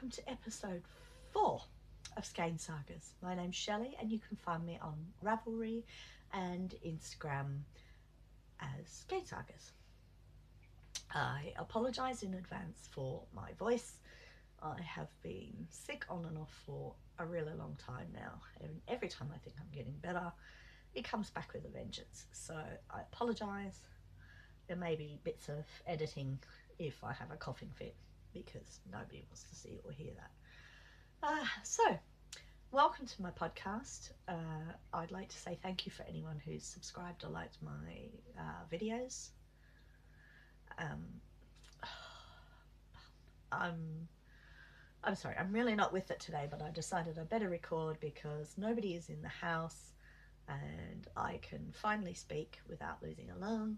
welcome to episode 4 of Skein Sagas. My name's Shelley and you can find me on Ravelry and Instagram as Skein Sagas. I apologise in advance for my voice. I have been sick on and off for a really long time now, and every time I think I'm getting better, it comes back with a vengeance. So I apologise. There may be bits of editing if I have a coughing fit, because nobody wants to see or hear that. So, welcome to my podcast. I'd like to say thank you for anyone who's subscribed or liked my videos. I'm sorry, I'm really not with it today, but I decided I better record because nobody is in the house and I can finally speak without losing a lung.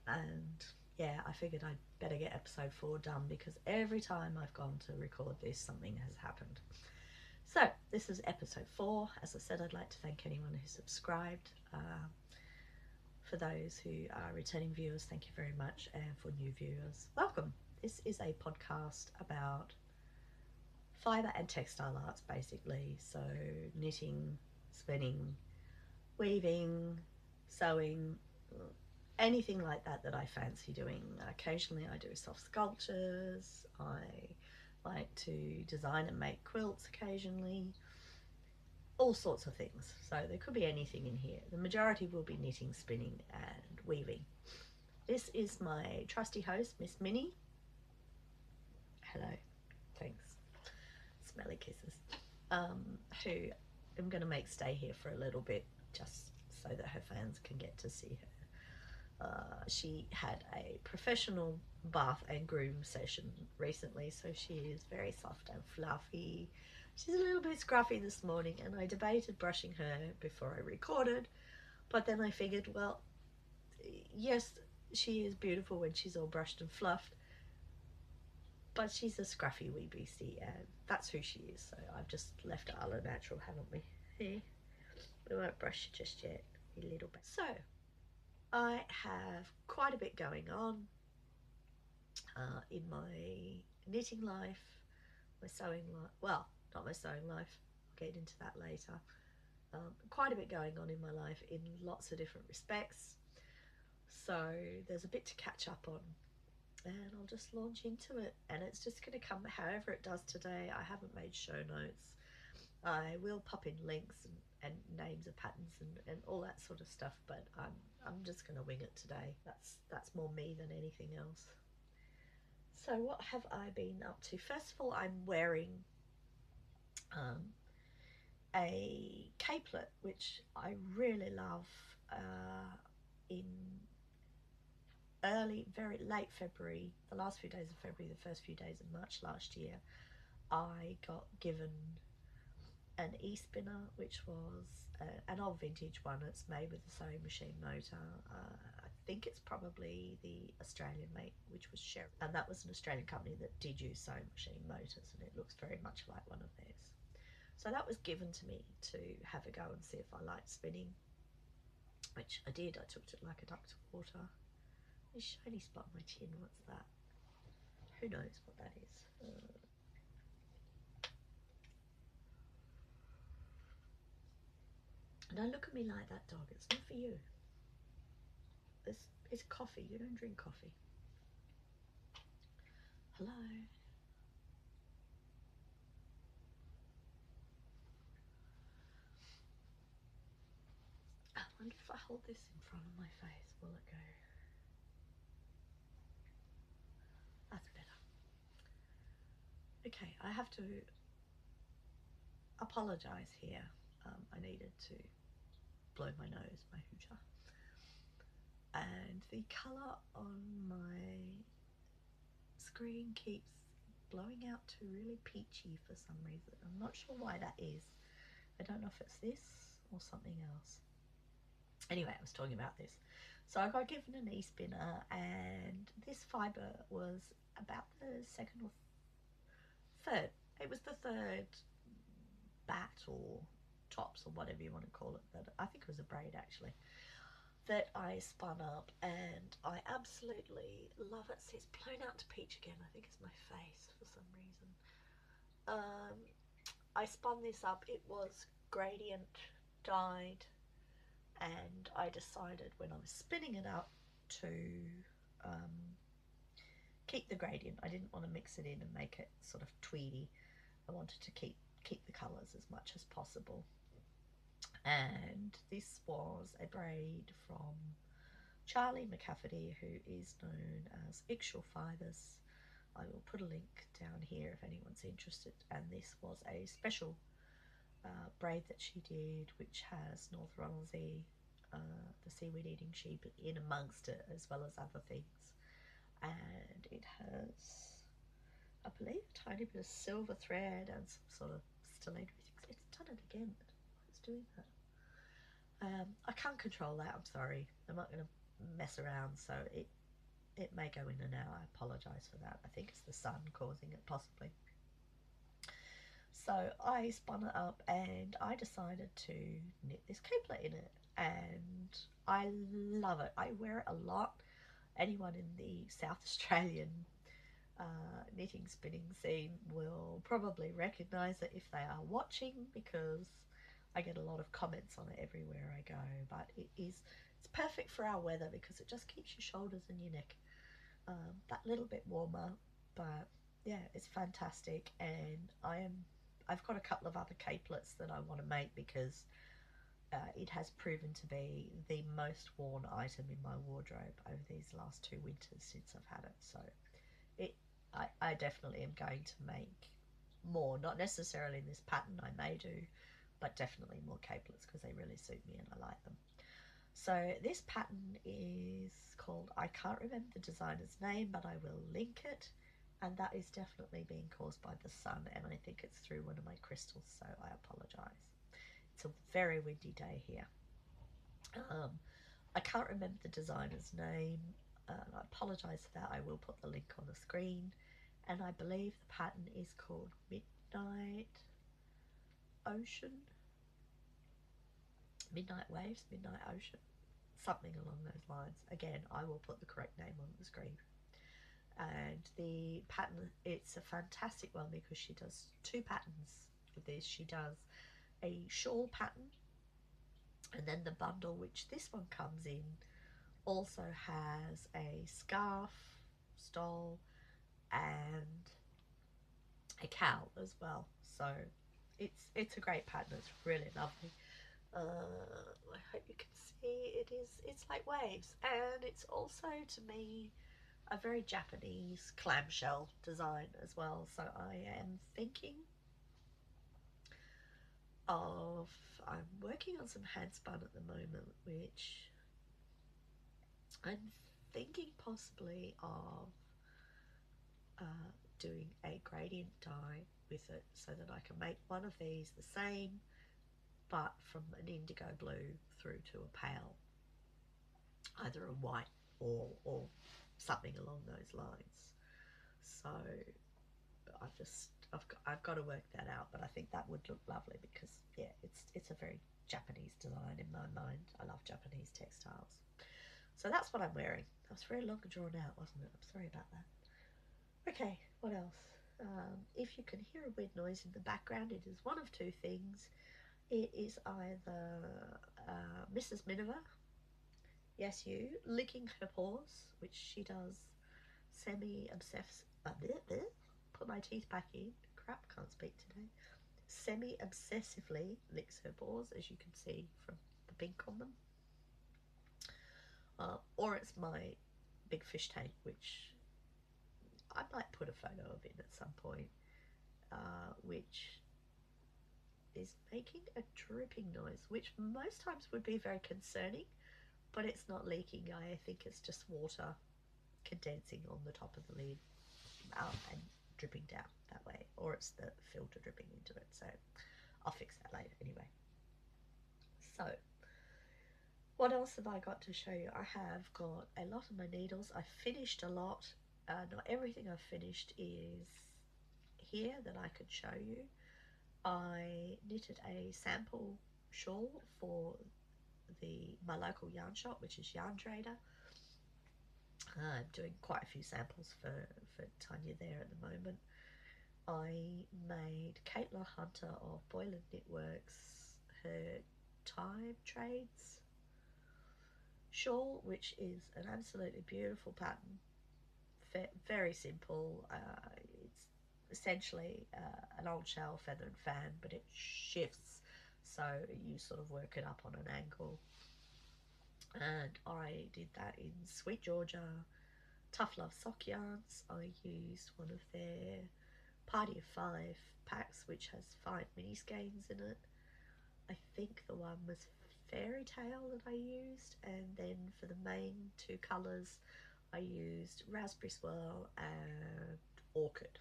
And yeah, I figured I'd better get episode 4 done because every time I've gone to record this, something has happened. So this is episode 4. As I said, I'd like to thank anyone who subscribed. For those who are returning viewers, thank you very much. And for new viewers, welcome. This is a podcast about fibre and textile arts, basically. So knitting, spinning, weaving, sewing, anything like that I fancy doing. Occasionally I do soft sculptures. I like to design and make quilts occasionally. All sorts of things. So there could be anything in here. The majority will be knitting, spinning and weaving. This is my trusty host, Miss Minnie. Hello. Thanks. Smelly kisses. Who I'm going to make stay here for a little bit just so that her fans can get to see her. She had a professional bath and groom session recently, so she is very soft and fluffy. She's a little bit scruffy this morning, and I debated brushing her before I recorded, but then I figured, well, yes, she is beautiful when she's all brushed and fluffed, but she's a scruffy wee beastie, and that's who she is, so I've just left her a la natural, haven't we? Here, we won't brush her just yet, a little bit. So, I have quite a bit going on in my knitting life, my sewing life, well, not my sewing life, I'll get into that later. Quite a bit going on in my life in lots of different respects, so there's a bit to catch up on, and I'll just launch into it, and it's just going to come however it does today. I haven't made show notes. I will pop in links and names of patterns and all that sort of stuff, but I'm just going to wing it today. That's more me than anything else. So what have I been up to? First of all, I'm wearing a capelet, which I really love. In very late February, the last few days of February, the first few days of March last year, I got given an e-spinner, which was an old vintage one. It's made with a sewing machine motor. I think it's probably the Australian make, which was Sherry, and that was an Australian company that did use sewing machine motors, and it looks very much like one of theirs. So that was given to me to have a go and see if I liked spinning, which I did. I took it like a duck to water. A shiny spot on my chin, what's that? Who knows what that is? Don't look at me like that, dog. It's not for you. This is coffee. You don't drink coffee. Hello. I wonder if I hold this in front of my face, will it go? That's better. Okay, I have to apologise here. I needed to blow my nose, my hooter. And the colour on my screen keeps blowing out to really peachy for some reason. I'm not sure why that is. I don't know if it's this or something else. Anyway, I was talking about this. So I got given an e-spinner, and this fibre was about the second or third. It was the third bat or tops or whatever you want to call it. That I think it was a braid actually. That I spun up, and I absolutely love it. See, it's blown out to peach again. I think it's my face for some reason. Um, I spun this up. It was gradient dyed, and I decided when I was spinning it up to um, keep the gradient. I didn't want to mix it in and make it sort of tweedy. I wanted to keep the colours as much as possible. And this was a braid from Charlie McCafferty, who is known as Ixchel Fibres. I will put a link down here if anyone's interested. And this was a special braid that she did, which has North Ronaldsay, the seaweed eating sheep, in amongst it, as well as other things. And it has, I believe, a tiny bit of silver thread and some sort of stiletto. It's done it again. It's doing that. I can't control that. I'm sorry. I'm not going to mess around, so it may go in and out. I apologise for that. I think it's the sun causing it, possibly. So I spun it up and I decided to knit this capelet in it, and I love it. I wear it a lot. Anyone in the South Australian knitting spinning scene will probably recognise it if they are watching, because I get a lot of comments on it everywhere I go. But it's perfect for our weather because it just keeps your shoulders and your neck that little bit warmer. But yeah, it's fantastic, and I've got a couple of other capelets that I want to make because it has proven to be the most worn item in my wardrobe over these last 2 winters since I've had it. So I definitely am going to make more, not necessarily in this pattern, I may do, but definitely more capelets because they really suit me and I like them. So this pattern is called, I can't remember the designer's name, but I will link it, and that is definitely being caused by the sun, and I think it's through one of my crystals, so I apologise. It's a very windy day here. I can't remember the designer's name. I apologise for that. I will put the link on the screen. And I believe the pattern is called Midnight Ocean, Midnight Waves, Midnight Ocean, something along those lines. Again, I will put the correct name on the screen. And the pattern, it's a fantastic one because she does two patterns with this. She does a shawl pattern, and then the bundle, which this one comes in, also has a scarf, stole, and a cowl as well. So it's a great pattern. It's really lovely. I hope you can see it's like waves, and it's also to me a very Japanese clamshell design as well. So I am thinking of, I'm working on some hand spun at the moment, which I'm thinking possibly of doing a gradient dye with it so that I can make one of these the same but from an indigo blue through to a pale, either a white or something along those lines. So I've got to work that out, but I think that would look lovely because yeah, it's a very Japanese design in my mind. I love Japanese textiles. So that's what I'm wearing. That was very long and drawn out, wasn't it? I'm sorry about that. Okay, what else? If you can hear a weird noise in the background, it is one of two things. It is either Mrs. Miniver, yes you, licking her paws, which she does semi-obsessive, put my teeth back in, crap, can't speak today, semi-obsessively licks her paws, as you can see from the pink on them. Or it's my big fish tank, which I might put a photo of it at some point, which is making a dripping noise, which most times would be very concerning, but it's not leaking. I think it's just water condensing on the top of the lid and dripping down that way, or it's the filter dripping into it. So I'll fix that later anyway. So what else have I got to show you? I have got a lot of my needles. I finished a lot. Not everything I've finished is here that I could show you. I knitted a sample shawl for my local yarn shop, which is Yarn Trader. I'm doing quite a few samples for Tanya there at the moment. I made Caitlin Hunter of Boylan Knitworks her Time Trades shawl, which is an absolutely beautiful pattern. Very simple. It's essentially an old shell feather and fan, but it shifts, so you sort of work it up on an angle. And I did that in Sweet Georgia Tough Love sock yarns. I used one of their Party of Five packs, which has 5 mini skeins in it. I think the one was Fairy Tale that I used, and then for the main 2 colours I used Raspberry Swirl and Orchid.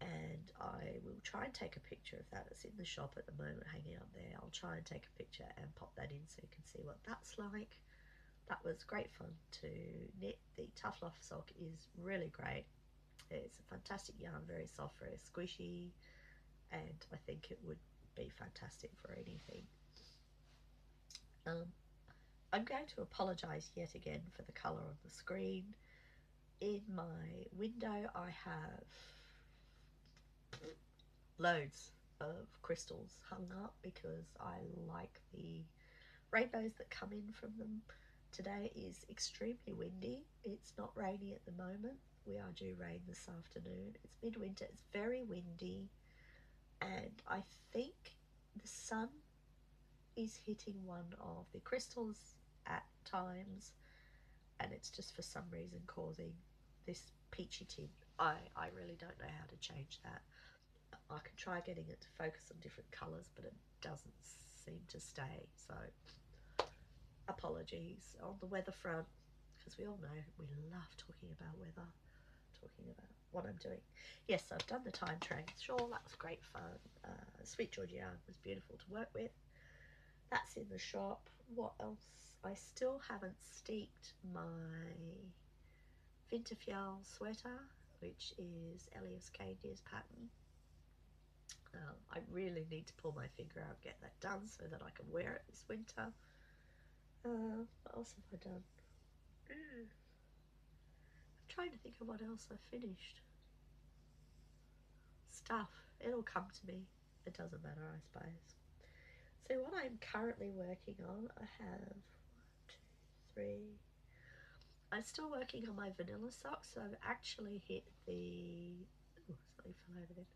And I will try and take a picture of that. It's in the shop at the moment, hanging up there. I'll try and take a picture and pop that in so you can see what that's like. That was great fun to knit. The Tough Love sock is really great. It's a fantastic yarn, very soft, very squishy, and I think it would be fantastic for anything. I'm going to apologise yet again for the colour on the screen. In my window I have loads of crystals hung up because I like the rainbows that come in from them. Today is extremely windy. It's not rainy at the moment. We are due rain this afternoon. It's midwinter. It's very windy, and I think the sun is hitting one of the crystals at times, and it's just for some reason causing this peachy tint. I really don't know how to change that. I could try getting it to focus on different colours, but it doesn't seem to stay. So apologies on the weather front, because we all know we love talking about weather, talking about what I'm doing. Yes, I've done the time train. Sure, that was great fun. Sweet Georgia was beautiful to work with. That's in the shop. What else? I still haven't steeped my Winterfjell sweater, which is Elias Candy's pattern. I really need to pull my finger out and get that done so that I can wear it this winter. What else have I done? I'm trying to think of what else I finished. Stuff. It'll come to me. It doesn't matter, I suppose. So what I'm currently working on, I have 1, 2, 3. I'm still working on my vanilla socks, so I've actually hit the... Oh, something fell over there.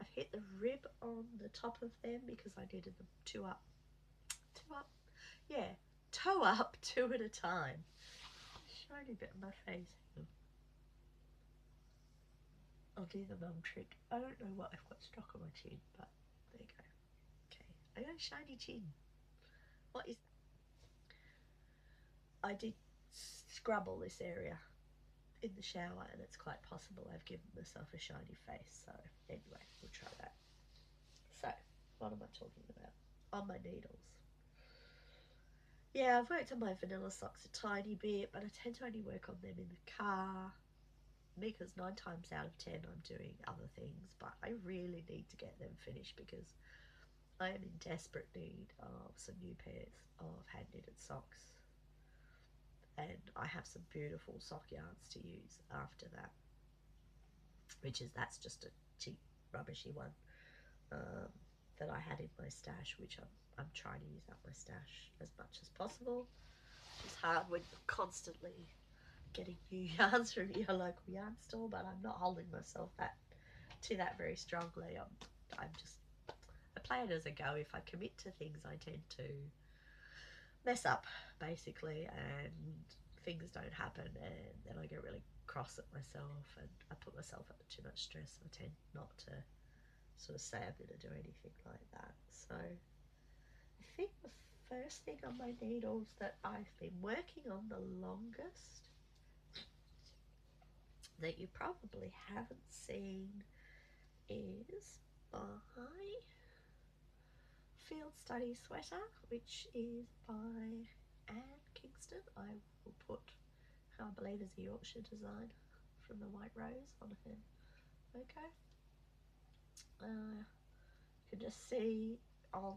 I've hit the rib on the top of them because I needed them 2 up. 2 up? Yeah, toe up 2 at a time. Shiny bit on my face. I'll do the mum trick. I don't know what I've got stuck on my chin, but there you go. Okay, I got a shiny chin. What is that? I did scrub all this area in the shower, and it's quite possible I've given myself a shiny face. So anyway, we'll try that. So what am I talking about? On my needles. Yeah, I've worked on my vanilla socks a tiny bit, but I tend to only work on them in the car because 9 times out of 10 I'm doing other things, but I really need to get them finished because I am in desperate need of some new pairs of hand knitted socks, and I have some beautiful sock yarns to use after that, that's just a cheap rubbishy one that I had in my stash, which I'm trying to use up my stash as much as possible. It's hard when you're constantly getting new yarns from your local yarn store, but I'm not holding myself to that very strongly. I play it as I go. If I commit to things, I tend to mess up basically, and things don't happen, and then I get really cross at myself, and I put myself under too much stress. I tend not to sort of say I'm going to do anything like that. So I think the first thing on my needles that I've been working on the longest, that you probably haven't seen, is my Field Study sweater, which is by Anne Kingston. I will put, I believe is a Yorkshire design from the White Rose on her logo. You can just see on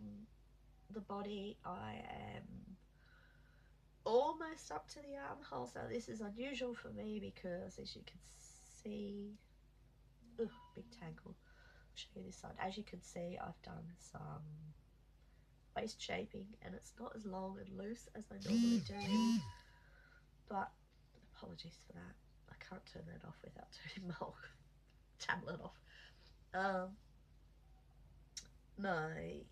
the body I am almost up to the armhole. So this is unusual for me because, as you can see, ugh, big tangle. I'll show you this side. As you can see, I've done some waist shaping, and it's not as long and loose as I normally do, but apologies for that. I can't turn that off without turning my tablet off. My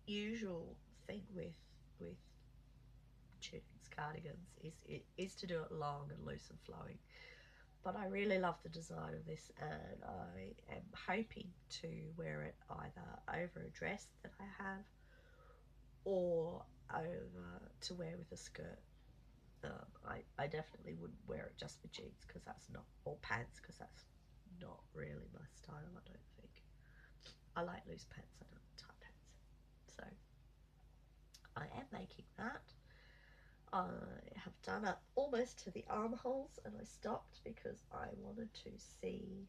usual thing with tunings cardigans is to do it long and loose and flowing, but I really love the design of this, and I am hoping to wear it either over a dress that I have or over to wear with a skirt. I definitely wouldn't wear it just with jeans because that's not, or pants because that's not really my style, I don't think. I like loose pants, I don't like tight pants. So I am making that. I have done up almost to the armholes, and I stopped because I wanted to see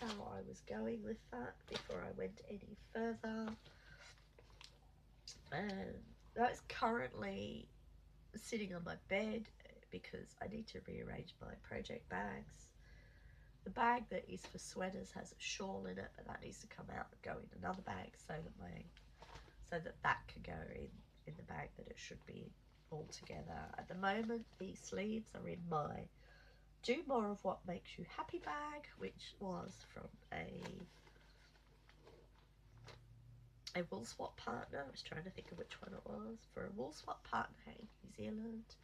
how I was going with that before I went any further. And that's currently sitting on my bed because I need to rearrange my project bags. The bag that is for sweaters has a shawl in it, but that needs to come out and go in another bag so that can go in the bag that it should be all together. At the moment, the sleeves are in my Do More of What Makes You Happy bag, which was from a wool swap partner. I was trying to think of which one it was. For a wool swap partner in New Zealand,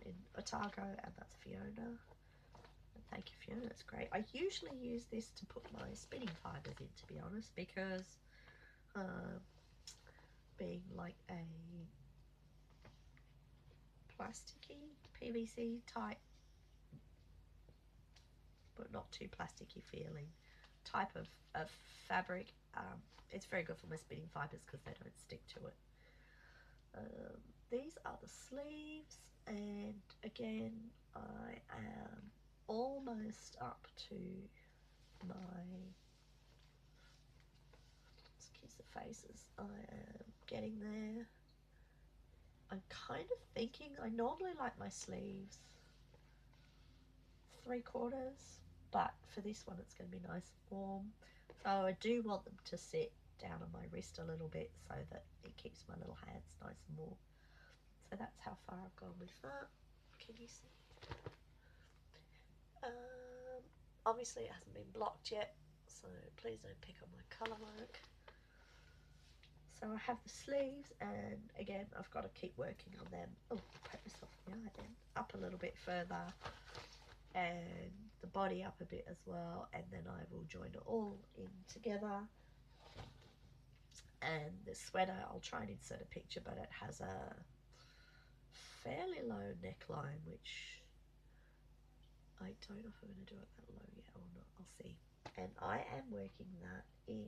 in Otago, and that's Fiona. And thank you, Fiona, that's great. I usually use this to put my spinning fibres in, to be honest, because being like a plasticky, PVC type, but not too plasticky feeling type of fabric, it's very good for my spinning fibres because they don't stick to it. These are the sleeves, and again, I am almost up to my, excuse the faces, I am getting there. I'm kind of thinking, I normally like my sleeves 3/4, but for this one it's going to be nice and warm. So I do want them to sit down on my wrist a little bit so that it keeps my little hands nice and warm. So that's how far I've gone with that. Can you see? Obviously it hasn't been blocked yet, so please don't pick on my colour work. So I have the sleeves, and again I've got to keep working on them. Oh, put this off the eye then. Up a little bit further, and the body up a bit as well, and then I will join it all in together. And the sweater, I'll try and insert a picture, but it has a fairly low neckline, which I don't know if I'm going to do it that low yet or not. I'll see. And I am working that in,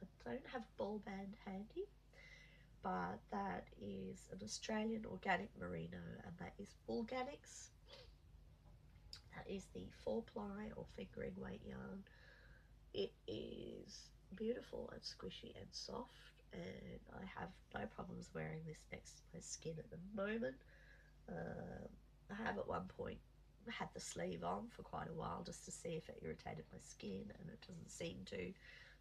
I don't have a ball band handy, but that is an Australian organic merino, and that is Woolganics. That is the 4-ply or fingering weight yarn. It is beautiful and squishy and soft, and I have no problems wearing this next to my skin at the moment. I have at one point had the sleeve on for quite a while just to see if it irritated my skin, and it doesn't seem to.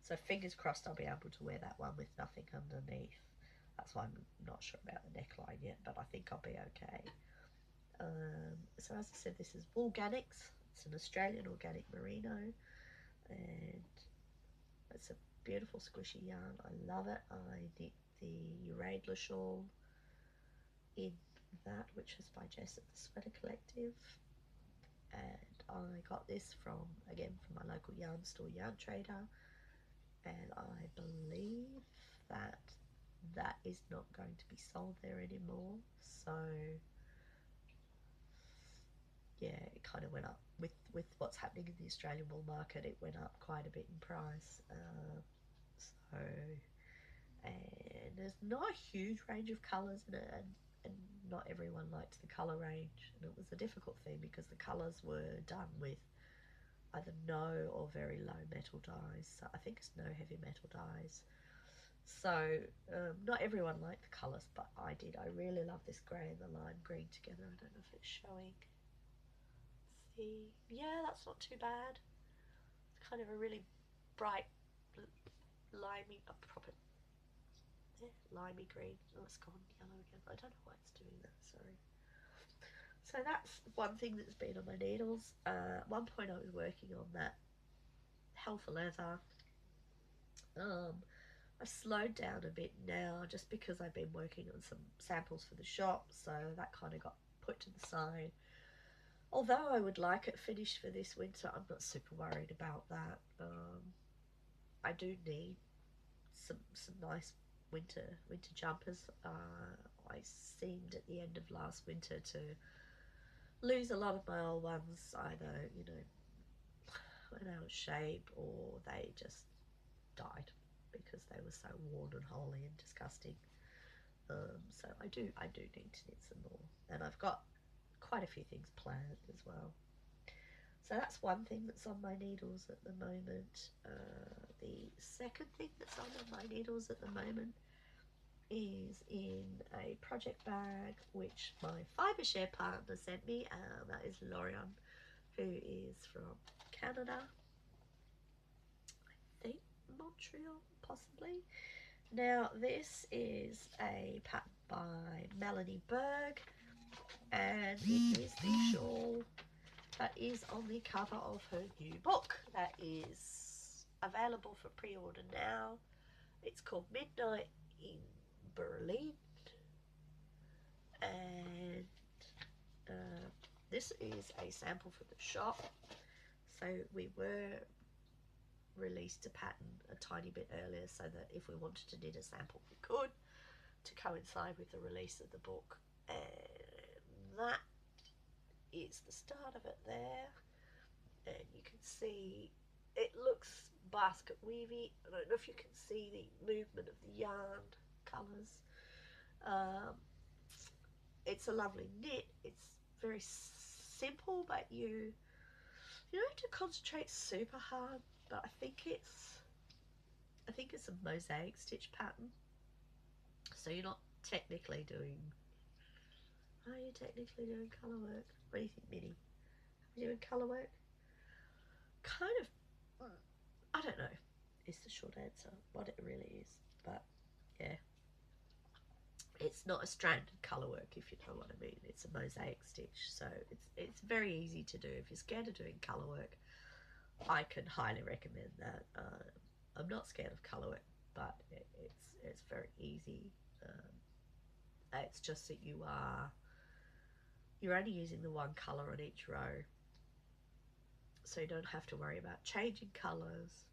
So fingers crossed I'll be able to wear that one with nothing underneath. That's why I'm not sure about the neckline yet, but I think I'll be okay. So as I said, this is Woolganics. It's an Australian organic merino, and it's a beautiful squishy yarn. I love it. I knit the Radler shawl in that, which is by Jess at the Sweater Collective, and I got this from, again, from my local yarn store, Yarn Trader, and I believe that that is not going to be sold there anymore. So yeah, it kind of went up with what's happening in the Australian wool market. It went up quite a bit in price. So, and there's not a huge range of colours in it, and not everyone liked the colour range, and it was a difficult thing because the colours were done with either no or very low metal dyes. So I think it's no heavy metal dyes. So not everyone liked the colours, but I did. I really love this grey and the lime green together. I don't know if it's showing. scruffy. Yeah, that's not too bad. It's kind of a really bright limey, a proper limey green. Oh, it's gone yellow again. I don't know why it's doing that, sorry. So that's one thing that's been on my needles. At one point I was working on that hell for leather. I've slowed down a bit now just because I've been working on some samples for the shop, so that kind of got put to the side. Although I would like it finished for this winter, I'm not super worried about that. I do need some nice winter jumpers. I seemed at the end of last winter to lose a lot of my old ones. Either went out of shape or they just died because they were so worn and holey and disgusting. So I do need to knit some more, and I've got quite a few things planned as well. So that's one thing that's on my needles at the moment. The second thing that's on my needles at the moment is in a project bag which my fibre share partner sent me. That is Lorian, who is from Canada. I think Montreal, possibly. Now this is a pattern by Melanie Berg, and it is the shawl that is on the cover of her new book that is available for pre-order now. It's called Midnight in Berlin, and this is a sample for the shop. So we were released a pattern a tiny bit earlier so that if we wanted to knit a sample we could, to coincide with the release of the book. And that is the start of it there, and you can see it looks basket weavy. I don't know if you can see the movement of the yarn colours. It's a lovely knit. It's very simple, but you don't have to concentrate super hard. But I think it's a mosaic stitch pattern, so you're not technically doing. Are you technically doing colour work? What do you think, Minnie? Are you doing colour work? Kind of. I don't know. Is the short answer what it really is, but yeah. It's not a stranded colour work, if you know what I mean. It's a mosaic stitch, so it's very easy to do. If you're scared of doing colour work, I can highly recommend that. I'm not scared of colour work, but it's very easy. It's just that you're only using the one colour on each row, so you don't have to worry about changing colours.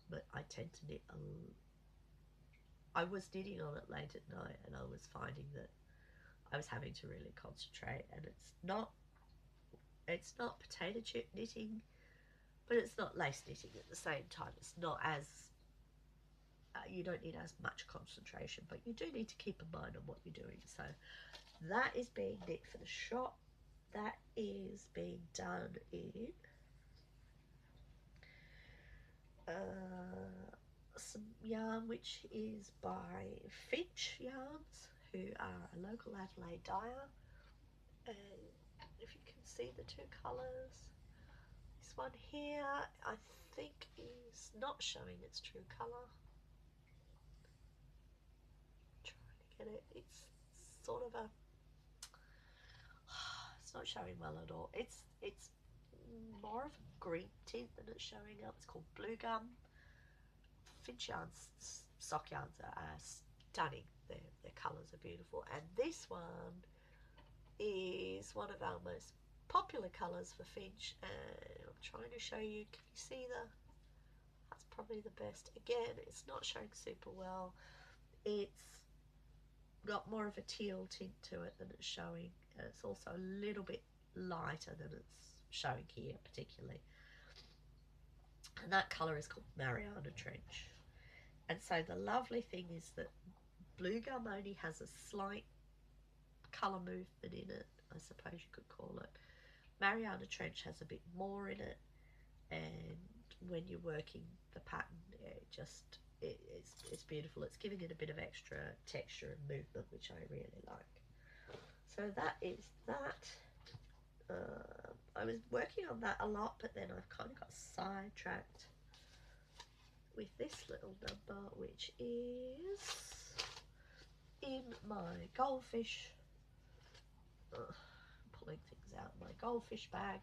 But I tend to knit I was knitting on it late at night, and I was finding that I was having to really concentrate, and it's not potato chip knitting, but it's not lace knitting at the same time. It's not as you don't need as much concentration, but you do need to keep in mind on what you're doing. So that is being knit for the shop. That is being done in some yarn which is by Finch Yarns, who are a local Adelaide dyer. And if you can see the two colours, this one here I think is not showing its true colour. Trying to get it. It's sort of a it's not showing well at all. It's more of a green tint than it's showing up. It's called Blue Gum. Finch yarns, sock yarns are stunning. Their colours are beautiful, and this one is one of our most popular colours for Finch, and I'm trying to show you. Can you see that's probably the best. Again, it's not showing super well. It's got more of a teal tint to it than it's showing, and it's also a little bit lighter than it's showing here particularly, and that colour is called Mariana Trench. And so the lovely thing is that Blue Gum only has a slight colour movement in it, I suppose you could call it. Mariana Trench has a bit more in it, and when you're working the pattern, it's beautiful. It's giving it a bit of extra texture and movement, which I really like. So that is that. I was working on that a lot, but then I've kind of got sidetracked with this little number, which is in my goldfish, pulling things out of my goldfish bag,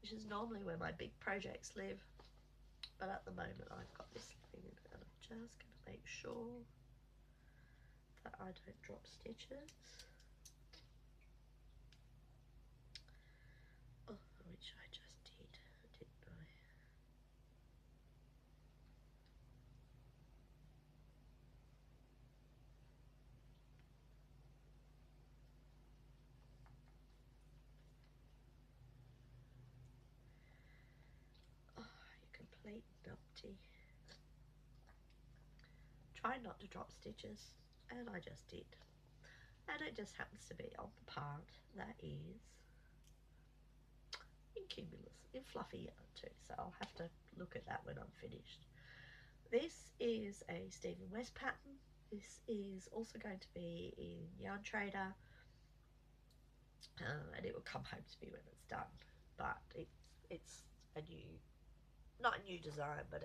which is normally where my big projects live, but at the moment I've got this thing in it, and I'm just going to make sure that I don't drop stitches. Oh, which I just did, didn't I? Oh, you complete numpty. Try not to drop stitches, and I just did. And it just happens to be on the part that is in cumulus, in fluffy yarn too, so I'll have to look at that when I'm finished. This is a Stephen West pattern. This is also going to be in Yarn Trader, and it will come home to me when it's done. But it's a new, not a new design, but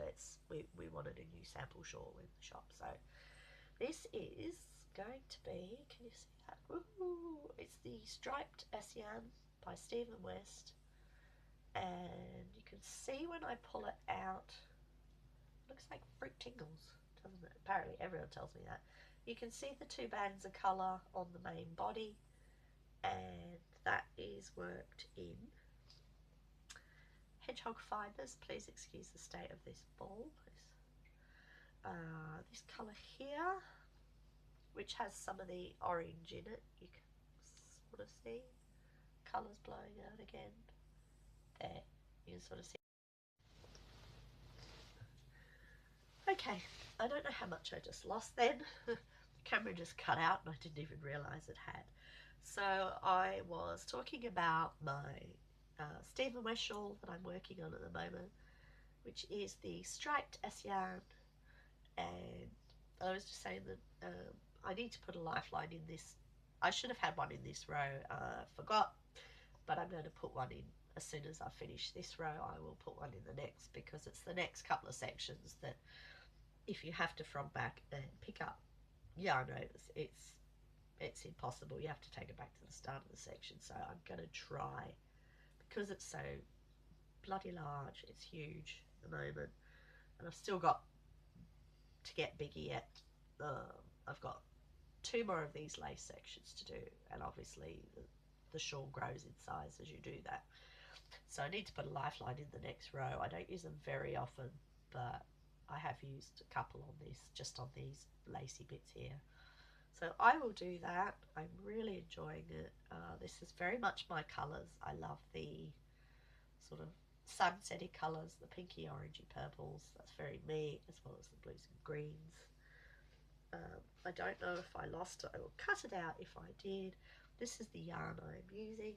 we wanted a new sample shawl in the shop. So this is going to be, can you see that? Woohoo! It's the Striped Yarn by Stephen West, and you can see when I pull it out, it looks like fruit tingles, doesn't it? Apparently everyone tells me that. You can see the two bands of colour on the main body, and that is worked in hedgehog fibres. Please excuse the state of this ball. This colour here, which has some of the orange in it, you can sort of see colours blowing out again. There, you can sort of see. Okay, I don't know how much I just lost then. The camera just cut out and I didn't even realise it had. So I was talking about my Stephen West shawl that I'm working on at the moment, which is the Striped yarn, and I was just saying that I need to put a lifeline in this. I should have had one in this row, forgot, but I'm going to put one in as soon as I finish this row. I will put one in the next, because it's the next couple of sections that if you have to frog back and pick up yarn overs, it's impossible. You have to take it back to the start of the section. So I'm going to try, because it's so bloody large, it's huge at the moment, and I've still got to get bigger yet. I've got 2 more of these lace sections to do, and obviously the shawl grows in size as you do that. So I need to put a lifeline in the next row. I don't use them very often, but I have used a couple on this, just on these lacy bits here. So I will do that. I'm really enjoying it. This is very much my colours. I love the sort of sunsetty colours, the pinky, orangey purples. That's very me, as well as the blues and greens. I don't know if I lost it. I will cut it out if I did. This is the yarn I'm using.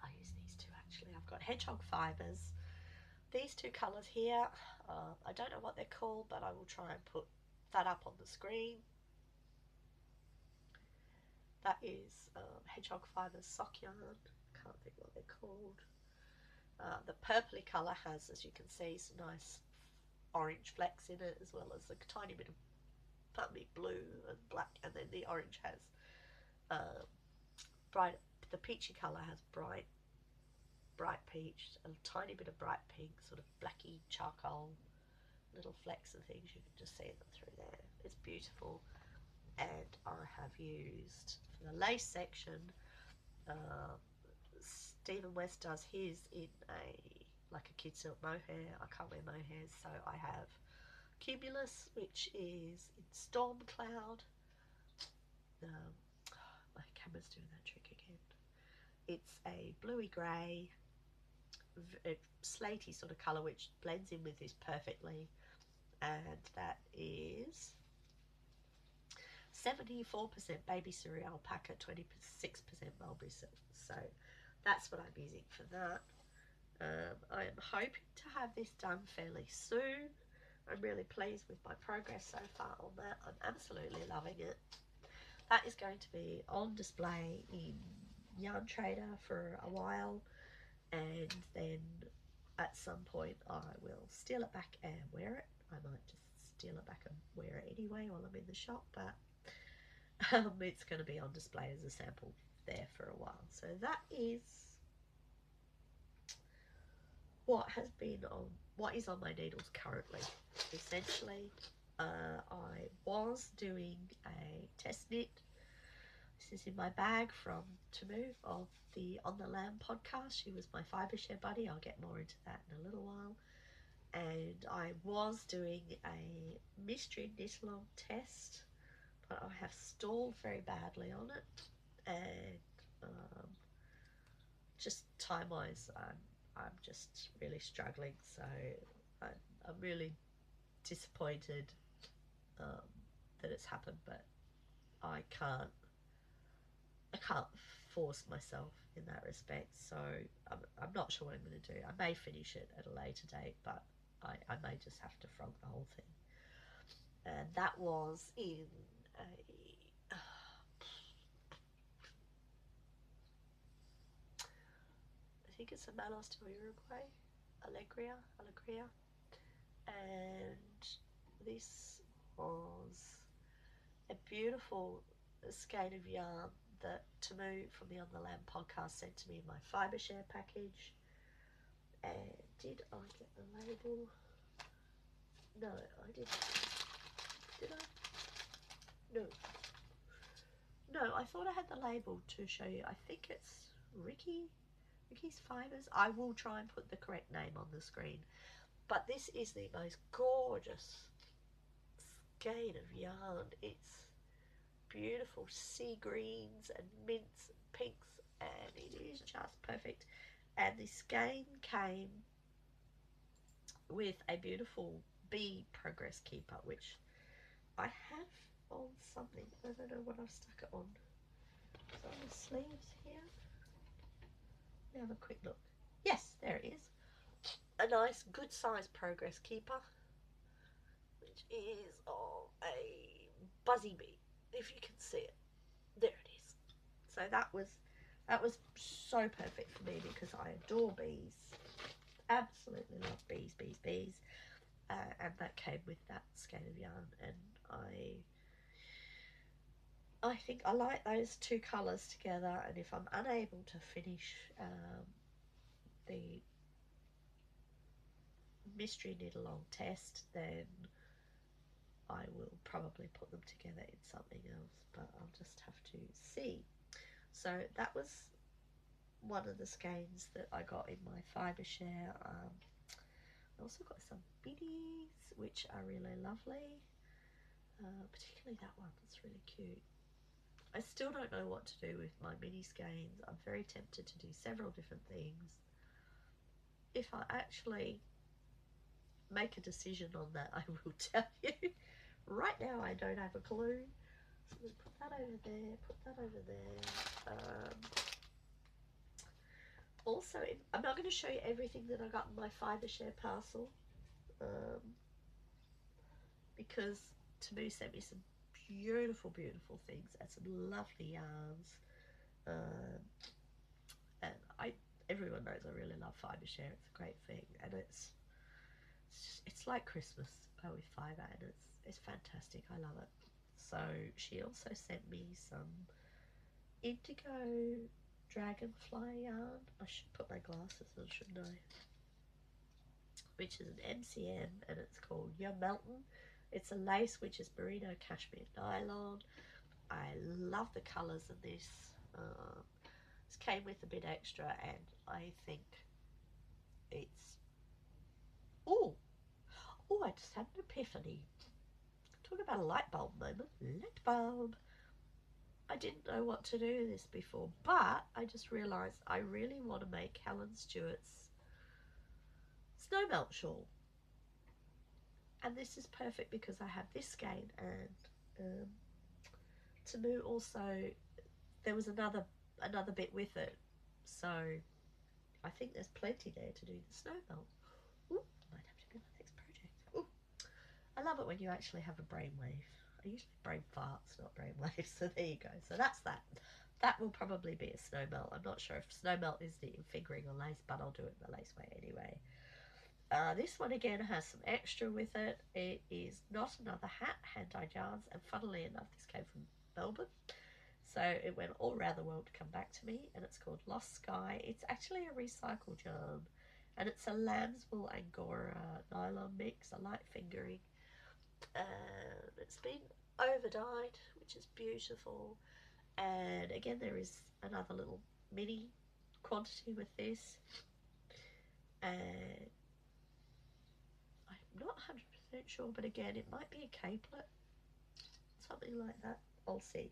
I use these two actually. I've got hedgehog fibres. These 2 colours here, I don't know what they're called, but I will try and put that up on the screen. That is hedgehog fibres sock yarn. Can't think what they're called. The purpley colour has, as you can see, some nice orange flecks in it, as well as a tiny bit of blue and black, and then the orange has bright. The peachy colour has bright peach, a tiny bit of bright pink, sort of blacky charcoal, little flecks and things. You can just see them through there. It's beautiful. And I have used, for the lace section, Stephen West does his in like a kid silk mohair. I can't wear mohairs, so I have Cumulus, which is in Storm Cloud. My camera's doing that trick again. It's a bluey grey, slatey sort of colour, which blends in with this perfectly, and that is 74% baby cereal alpaca, 26% mulberry silk. So that's what I'm using for that. I am hoping to have this done fairly soon. I'm really pleased with my progress so far on that. I'm absolutely loving it. that is going to be on display in Yarn Trader for a while, and then at some point I will steal it back and wear it. I might just steal it back and wear it anyway while I'm in the shop, but it's going to be on display as a sample there for a while. So that is what is on my needles currently. Essentially, I was doing a test knit. This is in my bag from Tamu of the On the Lamb podcast. She was my fibre share buddy. I'll get more into that in a little while. And I was doing a mystery knit along test, but I have stalled very badly on it, and just time wise, I'm just really struggling. So I'm really disappointed that it's happened, but I can't force myself in that respect. So I'm not sure what I'm going to do. I may finish it at a later date, but I may just have to front the whole thing. And that was in a I think it's a Manos to Uruguay, Alegria, and this was a beautiful skein of yarn that Tamu from the On the Lamb podcast sent to me in my fibre share package. And did I get the label? No, I didn't. Did I? No, I thought I had the label to show you. I think it's Ricky's Fibres. I will try and put the correct name on the screen. But this is the most gorgeous skein of yarn. It's beautiful sea greens and mints and pinks, and it is just perfect. And the skein came with a beautiful bee progress keeper, which I have on something. I don't know what I've stuck it on. It's on the sleeves here. Let me have a quick look. Yes, there it is. A nice good size progress keeper, which is of a buzzy bee, if you can see it. There it is. So that was so perfect for me because I adore bees. Absolutely love bees. And that came with that skein of yarn, and I think I like those two colours together. And if I'm unable to finish the mystery knit along test, then I will probably put them together in something else, but I'll just have to see. So that was one of the skeins that I got in my fibre share. I also got some biddies, which are really lovely, particularly that one. It's really cute. I still don't know what to do with my mini skeins. I'm very tempted to do several different things. If I actually make a decision on that, I will tell you. Right now I don't have a clue. So I'm going to put that over there, put that over there. Also, I'm not going to show you everything that I got in my fibre share parcel, because Tamu sent me some beautiful things and some lovely yarns, and everyone knows I really love fibre share. It's a great thing, and it's like Christmas but with fibre, and it's fantastic. I love it. So she also sent me some indigo dragonfly yarn. I should put my glasses on, shouldn't I? Which is an MCM, and it's called You're Melton. It's a lace which is merino cashmere nylon. I love the colours of this. This came with a bit extra, and I think it's I just had an epiphany. Talk about a light bulb moment. Light bulb. I didn't know what to do with this before, but I just realised I really want to make Helen Stewart's snow melt shawl. And this is perfect because I have this skein, and Tamu also, there was another bit with it. So I think there's plenty there to do the snow melt. Ooh, might have to be my next project. Ooh. I love it when you actually have a brainwave. I usually brain farts, not brain waves. So there you go. So that's that. That will probably be a snow melt. I'm not sure if snow melt is knitting, fingering, or lace, but I'll do it the lace way anyway. This one again has some extra with it. It is not another hat, hand-dyed yarns, and funnily enough, this came from Melbourne. So it went all around the world to come back to me, and it's called Lost Sky. It's actually a recycled yarn, and it's a lamb's wool Angora nylon mix, a light fingering. It's been over dyed, which is beautiful. And again, there is another little mini quantity with this. And I'm not 100% sure, but again, it might be a capelet, something like that. I'll see.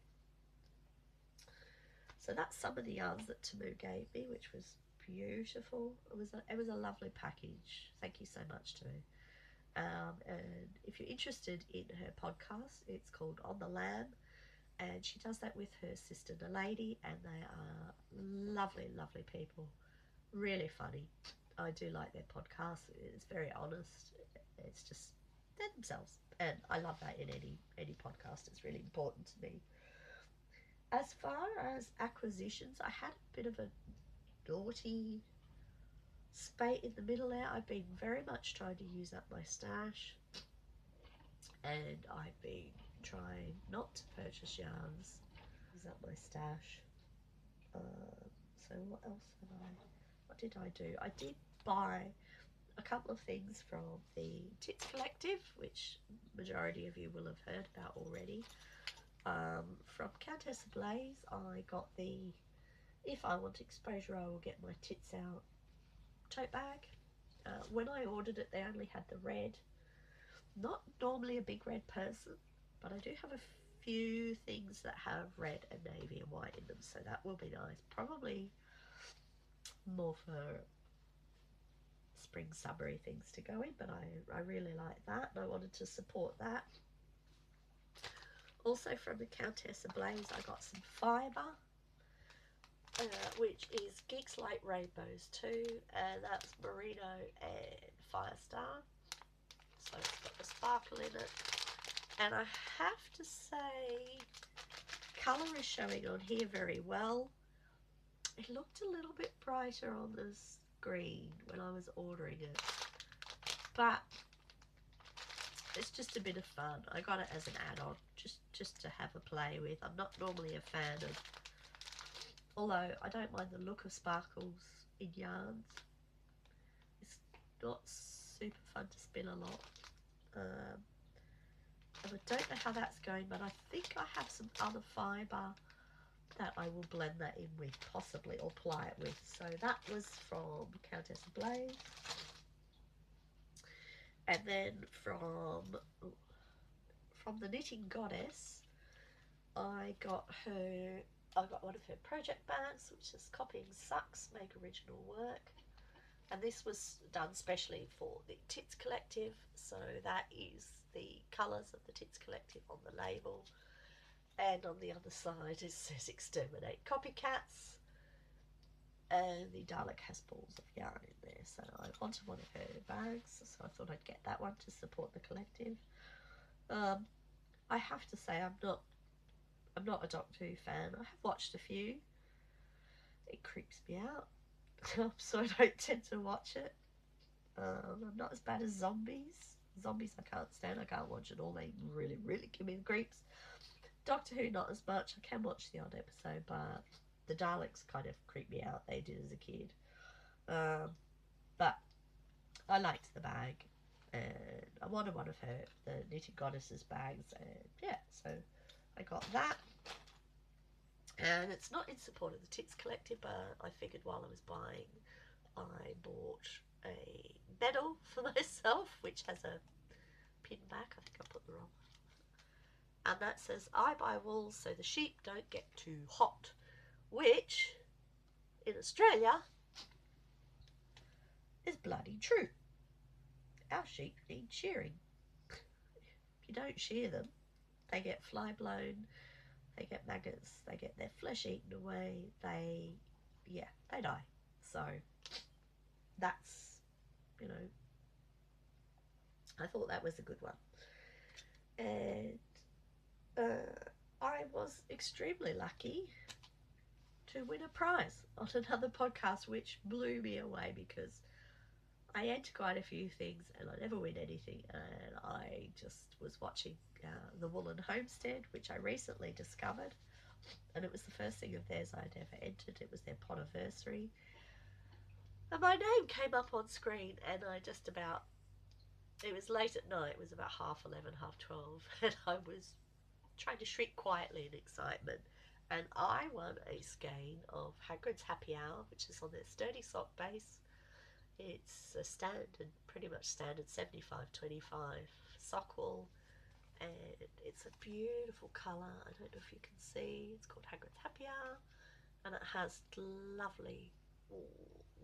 So that's some of the yarns that Tamu gave me, which was beautiful. It was a lovely package. Thank you so much, Tamu. And if you're interested in her podcast, it's called On the Lamb, and she does that with her sister Nalady, and they are lovely, lovely people. Really funny. I do like their podcast. It's very honest. It's just they're themselves, and I love that in any podcast. It's really important to me. As far as acquisitions, I had a bit of a naughty spate in the middle there. I've been very much trying to use up my stash, and I've been trying not to purchase yarns, use up my stash. So what else have I? What did I do? I did buy a couple of things from the Tits Collective, which majority of you will have heard about already. From Countess Blaze, I got the If I Want Exposure, I Will Get My Tits Out tote bag. When I ordered it, they only had the red. Not normally a big red person, but I do have a few things that have red and navy and white in them, so that will be nice. Probably more for spring summery things to go in, but I really like that, and I wanted to support that. Also from the Countess Blaze, I got some fibre, which is Geeks Like Rainbows too, and that's Merino and Firestar. So it's got the sparkle in it. And I have to say, colour is showing on here very well. It looked a little bit brighter on the screen when I was ordering it, but it's just a bit of fun. I got it as an add-on, just to have a play with. I'm not normally a fan of, although I don't mind the look of sparkles in yarns. It's not super fun to spin a lot. And I don't know how that's going, but I think I have some other fibre that I will blend that in with, possibly, or ply it with. So that was from Countess Blaze. And then from the Knitting Goddess, I got one of her project bags, which is Copying Sucks, Make Original Work. And this was done specially for the Tits Collective. So that is the colours of the Tits Collective on the label. And on the other side it says Exterminate Copycats. And the Dalek has balls of yarn in there. So I wanted one of her bags, so I thought I'd get that one to support the collective. I have to say I'm not a Doctor Who fan. I have watched a few. It creeps me out. So I don't tend to watch it. I'm not as bad as zombies. Zombies I can't stand. I can't watch it all. They really, really give me the creeps. Doctor Who not as much. I can watch the odd episode, but the Daleks kind of creep me out. They did as a kid. But I liked the bag, and I wanted one of the Knitting Goddess's bags, and yeah, so I got that. And it's not in support of the Tits Collective, but I figured while I was buying, I bought a medal for myself, which has a pin back. I think I put the wrong. And that says, I buy wool so the sheep don't get too hot, which, in Australia, is bloody true. Our sheep need shearing. If you don't shear them, they get fly blown, they get maggots, they get their flesh eaten away, they die. So that's, I thought that was a good one. And I was extremely lucky to win a prize on another podcast, which blew me away because I enter quite a few things and I never win anything. And I just was watching the Woolen Homestead, which I recently discovered, and it was the first thing of theirs I'd ever entered. It was their podiversary, and my name came up on screen, and I just about, it was late at night, it was about 11:30, 12:30, and I was trying to shriek quietly in excitement. And I won a skein of Hagrid's Happy Hour, which is on their sturdy sock base. It's a standard, pretty much standard 75/25 sock wool, and it's a beautiful colour. I don't know if you can see. It's called Hagrid's Happy Hour, and it has lovely,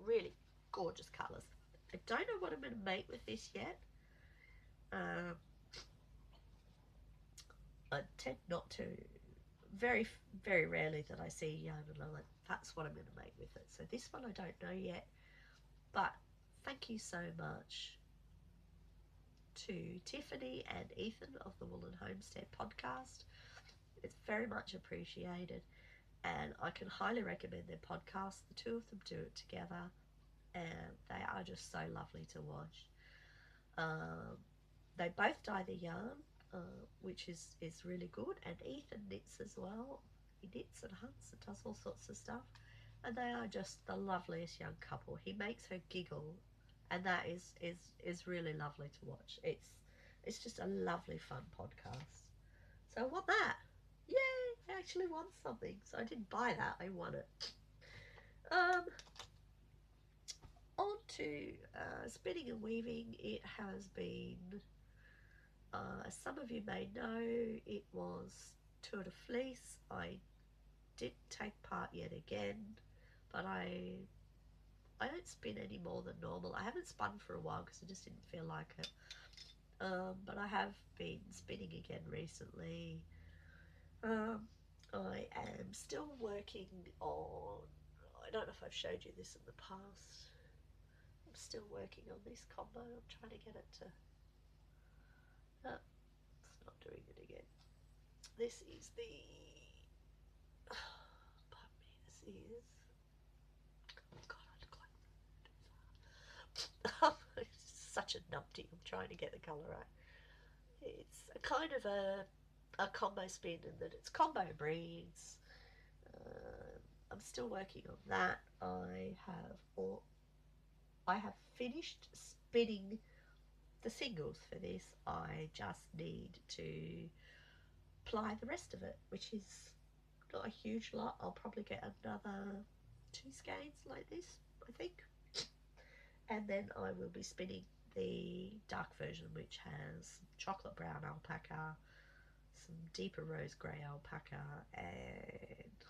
really gorgeous colours. I don't know what I'm going to make with this yet. I tend not to. Very, very rarely that I see yarn and I'm like, that's what I'm going to make with it. So this one I don't know yet, but thank you so much to Tiffany and Ethan of the Woolen Homestead podcast. It's very much appreciated, and I can highly recommend their podcast. The two of them do it together, and they are just so lovely to watch. They both dye the yarn, which is really good, and Ethan knits as well. He knits and hunts and does all sorts of stuff, and they are just the loveliest young couple. He makes her giggle, and that is really lovely to watch. It's just a lovely fun podcast. So I won that. Yay! I actually won something. So I didn't buy that, I won it. On to spinning and weaving. It has been, as some of you may know, it was Tour de Fleece. I didn't take part yet again, but I don't spin any more than normal. I haven't spun for a while because I just didn't feel like it. But I have been spinning again recently. I am still working on, I don't know if I've showed you this in the past. I'm still working on this combo. I'm trying to get it to, it's not doing it again. This is the, pardon me, this is, oh God, I look like it's such a numpty. I'm trying to get the colour right. It's a kind of a combo spin in that it's combo breeds. I'm still working on that. I have finished spinning the singles for this. I just need to ply the rest of it, which is not a huge lot. I'll probably get another 2 skeins like this, I think, and then I will be spinning the dark version, which has chocolate brown alpaca, some deeper rose grey alpaca, and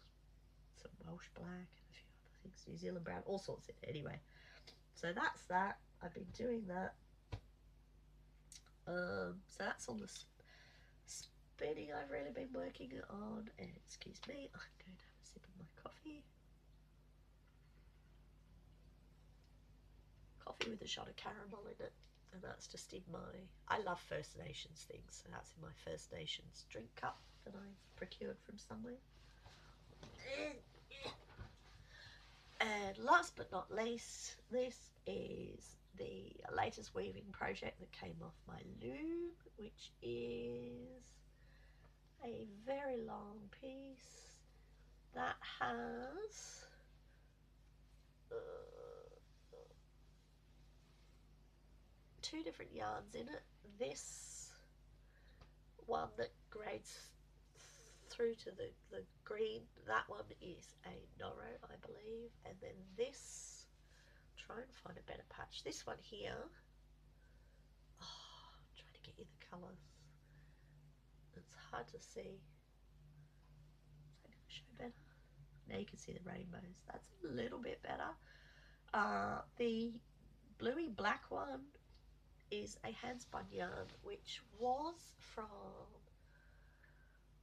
some Welsh black, and a few other things, New Zealand brown, all sorts in it anyway. So that's that. I've been doing that. So that's all the spinning I've really been working on. And excuse me, I'm going to have a sip of my coffee. Coffee with a shot of caramel in it. And that's just in my, I love First Nations things, so that's in my First Nations drink cup that I've procured from somewhere. And last but not least, this is the latest weaving project that came off my loom, which is a very long piece that has two different yarns in it. This one that grades through to the green, that one is a Noro, I believe, and then this, try and find a better patch, this one here, I'm trying to get you the colours, it's hard to see, is that going to show better? Now you can see the rainbows, that's a little bit better. The bluey black one is a hand spun yarn, which was from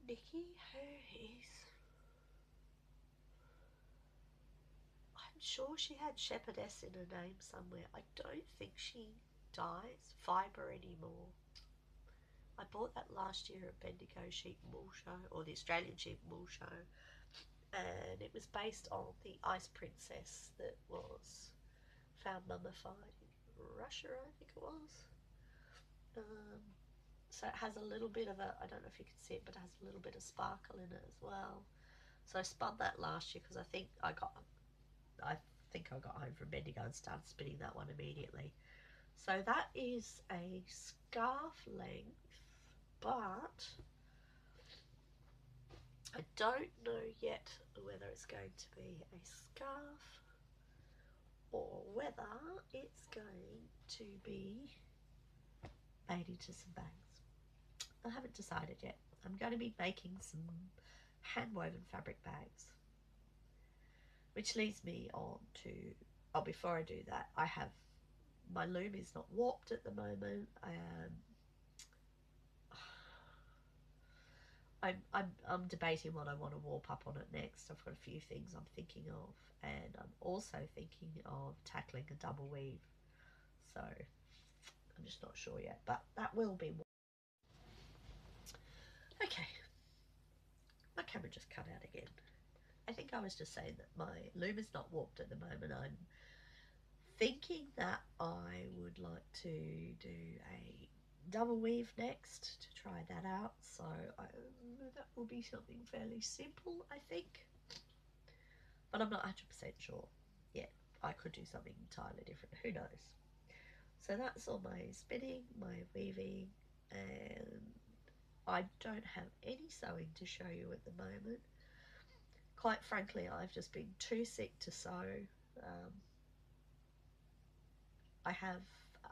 Nikki, who is, I'm sure she had Shepherdess in her name somewhere. I don't think she dyes fibre anymore. I bought that last year at Bendigo Sheep and Wool Show, or the Australian Sheep and Wool Show, and it was based on the ice princess that was found mummified in Russia, I think it was. Um, so it has a little bit of a, I don't know if you can see it, but it has a little bit of sparkle in it as well. So I spun that last year because I think I got home from Bendigo and started spinning that one immediately. So that is a scarf length, but I don't know yet whether it's going to be a scarf or whether it's going to be made into some bags. I haven't decided yet. I'm going to be making some hand-woven fabric bags, which leads me on to, oh, before I do that, my loom is not warped at the moment. I'm debating what I want to warp up on it next. I've got a few things I'm thinking of, and I'm also thinking of tackling a double weave. So I'm just not sure yet, but that will be. Okay, my camera just cut out again. I think I was just saying that my loom is not warped at the moment. I'm thinking that I would like to do a double weave next to try that out. So that will be something fairly simple, I think. But I'm not 100% sure yet. I could do something entirely different. Who knows? So that's all my spinning, my weaving, and I don't have any sewing to show you at the moment. Quite frankly, I've just been too sick to sew. I have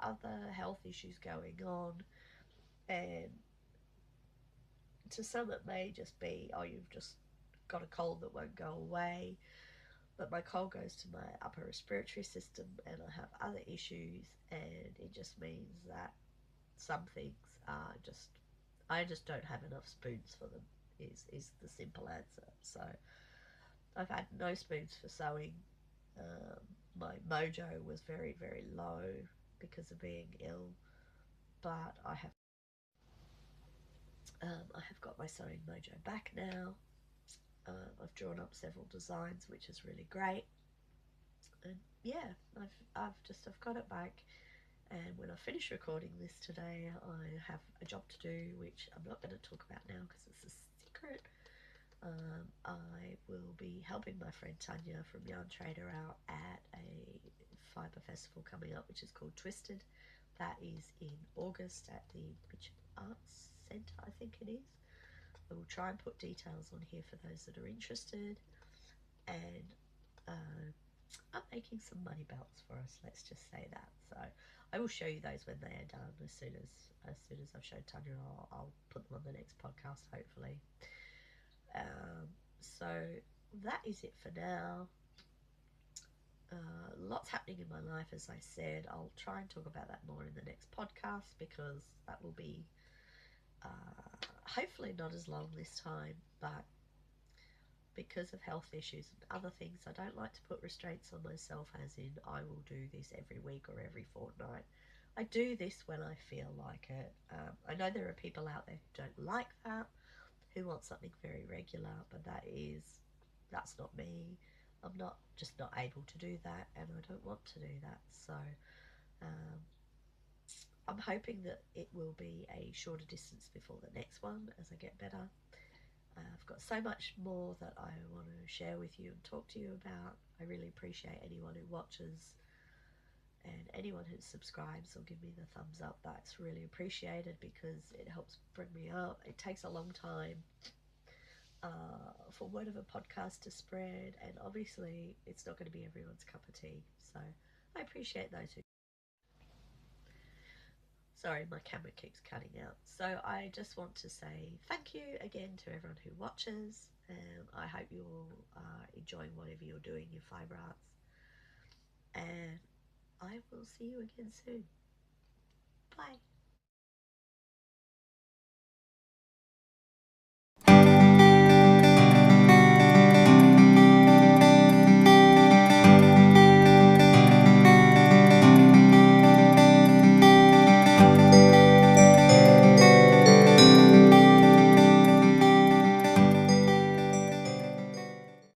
other health issues going on, and to some it may just be, oh, you've just got a cold that won't go away, but my cold goes to my upper respiratory system and I have other issues, and it just means that some things are just, I just don't have enough spoons for them, is the simple answer. So I've had no spoons for sewing. My mojo was very, very low because of being ill, but I have got my sewing mojo back now. I've drawn up several designs, which is really great, and yeah, I've got it back. And when I finish recording this today, I have a job to do, which I'm not going to talk about now because it's a secret. I will be helping my friend Tanya from Yarn Trader out at a fibre festival coming up, which is called Twisted. That is in August at the Mitchell Arts Centre, I think it is. I will try and put details on here for those that are interested. And I'm making some money belts for us, let's just say that. So I will show you those when they are done. As soon as I've shown Tanya, I'll put them on the next podcast, hopefully. So that is it for now. Lots happening in my life, as I said. I'll try and talk about that more in the next podcast, because that will be hopefully not as long this time, but because of health issues and other things, I don't like to put restraints on myself, as in I will do this every week or every fortnight. I do this when I feel like it. I know there are people out there who don't like that, who want something very regular, but that's not me. I'm just not able to do that, and I don't want to do that. So I'm hoping that it will be a shorter distance before the next one as I get better. I've got so much more that I want to share with you and talk to you about. I really appreciate anyone who watches and anyone who subscribes or give me the thumbs up. That's really appreciated because it helps bring me up. It takes a long time for word of a podcast to spread, and obviously it's not going to be everyone's cup of tea. So I appreciate those who... Sorry, my camera keeps cutting out. So I just want to say thank you again to everyone who watches, and I hope you all are enjoying whatever you're doing in fibre arts, and I will see you again soon. Bye.